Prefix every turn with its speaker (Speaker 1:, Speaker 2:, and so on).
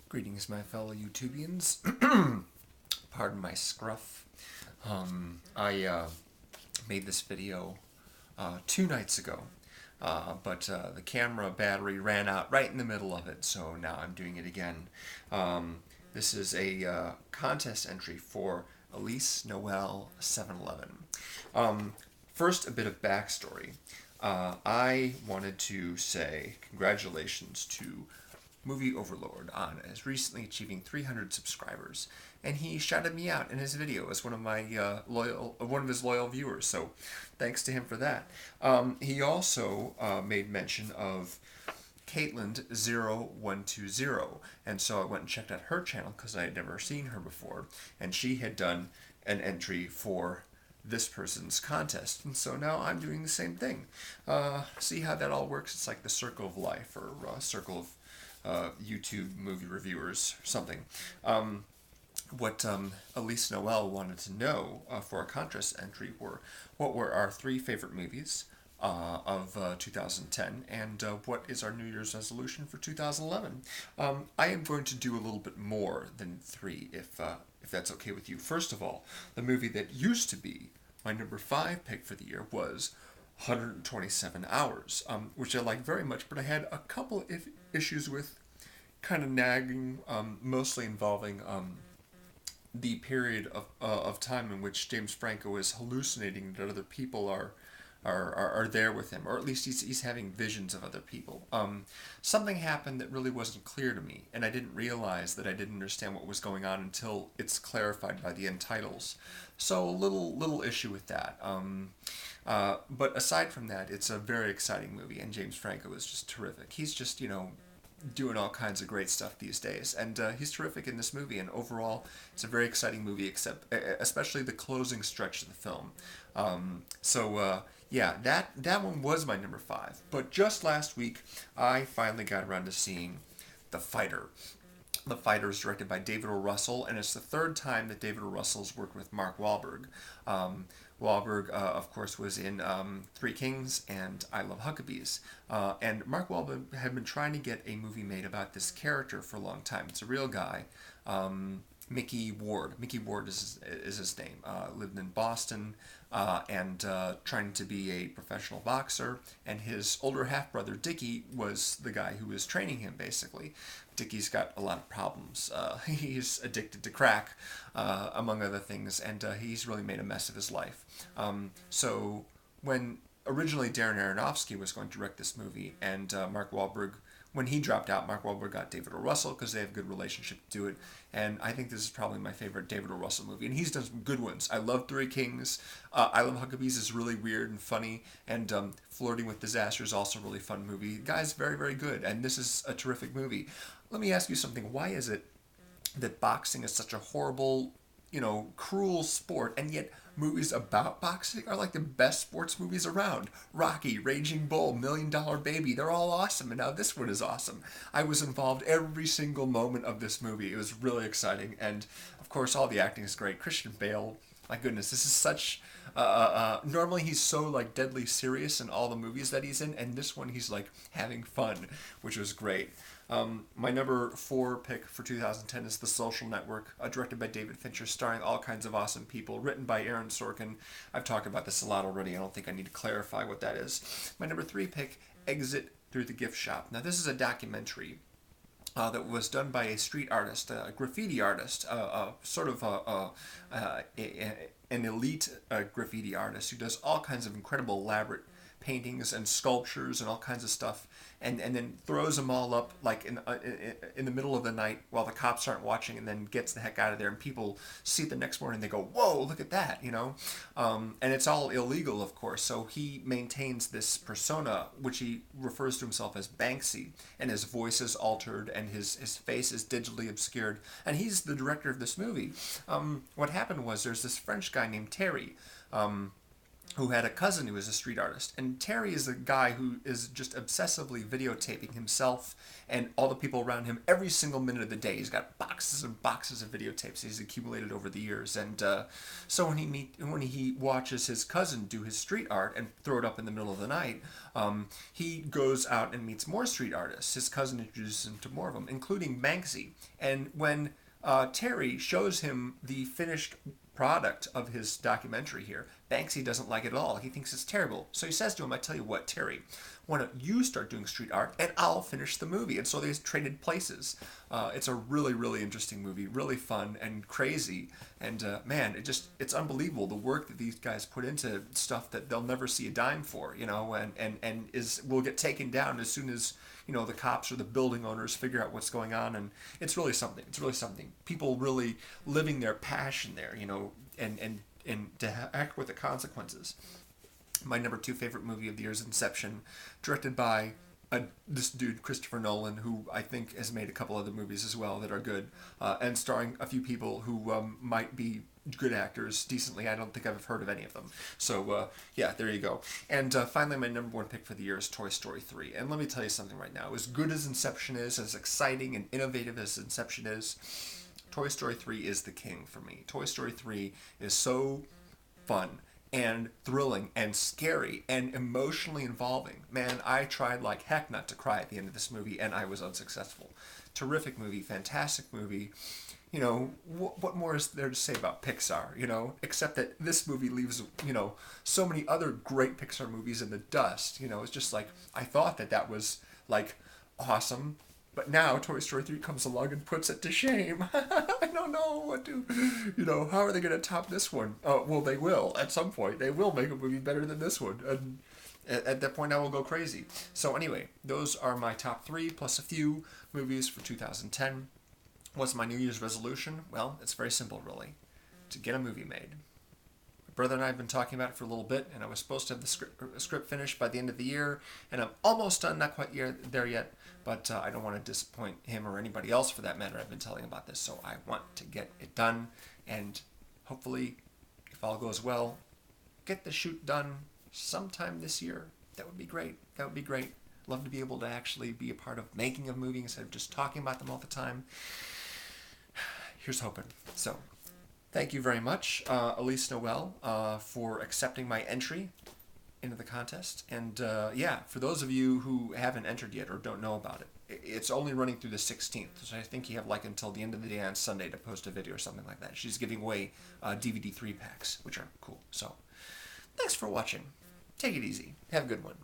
Speaker 1: Greetings, my fellow YouTubians. Pardon my scruff. I made this video 2 nights ago, but the camera battery ran out right in the middle of it, so now I'm doing it again. This is a contest entry for Elise Noel 711. First, a bit of backstory. I wanted to say congratulations to movieOVERLORD on as recently achieving 300 subscribers, and he shouted me out in his video as one of my one of his loyal viewers. So, thanks to him for that. He also made mention of Caitlin0120, and so I went and checked out her channel because I had never seen her before, and she had done an entry for this person's contest, and so now I'm doing the same thing. See how that all works? It's like the circle of life, or circle of YouTube movie reviewers or something. What Elise Noel wanted to know for our contest entry were what were our 3 favorite movies of 2010, and what is our New Year's resolution for 2011. I am going to do a little bit more than 3 if that's okay with you. First of all, the movie that used to be my number 5 pick for the year was 127 Hours, which I like very much, but I had a couple of issues with, kind of nagging, mostly involving the period of time in which James Franco is hallucinating that other people are there with him, or at least he's having visions of other people. Something happened that really wasn't clear to me, and I didn't realize that I didn't understand what was going on until it's clarified by the end titles. So a little issue with that. But aside from that, it's a very exciting movie, and James Franco is just terrific. He's just, doing all kinds of great stuff these days, and he's terrific in this movie, and overall it's a very exciting movie, especially the closing stretch of the film. Yeah, that one was my number 5, but just last week I finally got around to seeing The Fighter. The Fighter is directed by David O. Russell, and it's the 3rd time that David O. Russell's worked with Mark Wahlberg. Wahlberg, of course, was in Three Kings and I Love Huckabees. And Mark Wahlberg had been trying to get a movie made about this character for a long time. It's a real guy. Mickey Ward. Mickey Ward is his name. Lived in Boston and trying to be a professional boxer. And his older half-brother, Dickie, was the guy who was training him, basically. Dickie's got a lot of problems. He's addicted to crack, among other things, and he's really made a mess of his life. So when originally Darren Aronofsky was going to direct this movie, and Mark Wahlberg, when he dropped out, Mark Wahlberg got David O. Russell because they have a good relationship to do it. And I think this is probably my favorite David O. Russell movie. And he's done some good ones. I love Three Kings. I Love Huckabees is really weird and funny. And Flirting with Disaster is also a really fun movie. The guy's very, very good. And this is a terrific movie. Let me ask you something. Why is it that boxing is such a horrible, cruel sport, and yet movies about boxing are like the best sports movies around? Rocky, Raging Bull, Million Dollar Baby, they're all awesome, and now this one is awesome. I was involved every single moment of this movie. It was really exciting, and of course all the acting is great. Christian Bale, my goodness, this is such... normally he's so like deadly serious in all the movies that he's in, and this one he's like having fun, which was great. My number 4 pick for 2010 is The Social Network, directed by David Fincher, starring all kinds of awesome people, written by Aaron Sorkin. I've talked about this a lot already. I don't think I need to clarify what that is. My number 3 pick, Exit Through the Gift Shop. Now, this is a documentary that was done by a street artist, a graffiti artist, an elite graffiti artist who does all kinds of incredible, elaborate paintings and sculptures and all kinds of stuff, and then throws them all up like in the middle of the night while the cops aren't watching, and then gets the heck out of there, and people see it the next morning and they go, whoa, look at that, and it's all illegal, of course. So he maintains this persona, which he refers to himself as Banksy, and his voice is altered and his face is digitally obscured, and he's the director of this movie. What happened was there's this French guy named Terry, who had a cousin who was a street artist. And Terry is a guy who is just obsessively videotaping himself and all the people around him every single minute of the day. He's got boxes and boxes of videotapes he's accumulated over the years. And so when he watches his cousin do his street art and throw it up in the middle of the night, he goes out and meets more street artists. His cousin introduces him to more of them, including Banksy. And when Terry shows him the finished product of his documentary here, Banksy doesn't like it at all. He thinks it's terrible. So he says to him, I tell you what, Terry, why don't you start doing street art and I'll finish the movie? And so they traded places. It's a really, really interesting movie, really fun and crazy. And man, it's unbelievable the work that these guys put into stuff that they'll never see a dime for, you know, and will get taken down as soon as, you know, the cops or the building owners figure out what's going on. And it's really something. It's really something. People really living their passion there, you know, and to act with the consequences. My number 2 favorite movie of the year is Inception, directed by this dude, Christopher Nolan, who I think has made a couple other movies as well that are good, and starring a few people who might be good actors decently. I don't think I've heard of any of them. So, yeah, there you go. And finally, my number 1 pick for the year is Toy Story 3. And let me tell you something right now. As good as Inception is, as exciting and innovative as Inception is, Toy Story 3 is the king for me. Toy Story 3 is so fun and thrilling and scary and emotionally involving. Man, I tried like heck not to cry at the end of this movie, and I was unsuccessful. Terrific movie, fantastic movie. You know, what more is there to say about Pixar, you know, except that this movie leaves, you know, so many other great Pixar movies in the dust. You know, it's just like, I thought that was like awesome. But now Toy Story 3 comes along and puts it to shame. I don't know what to, you know, how are they going to top this one? Well, they will. At some point, they will make a movie better than this one. And at that point, I will go crazy. So anyway, those are my top 3, plus a few movies for 2010. What's my New Year's resolution? Well, it's very simple, really. To get a movie made. My brother and I have been talking about it for a little bit, and I was supposed to have the script finished by the end of the year, and I'm almost done, not quite there yet, but I don't want to disappoint him or anybody else for that matter. I've been telling about this, so I want to get it done, and hopefully, if all goes well, get the shoot done sometime this year. That would be great. That would be great. Love to be able to actually be a part of making a movie instead of just talking about them all the time. Here's hoping. So, thank you very much, Elise Noel, for accepting my entry into the contest. And yeah, for those of you who haven't entered yet or don't know about it, it's only running through the 16th. So I think you have like until the end of the day on Sunday to post a video or something like that. She's giving away DVD 3-packs, which are cool. So, thanks for watching. Take it easy. Have a good one.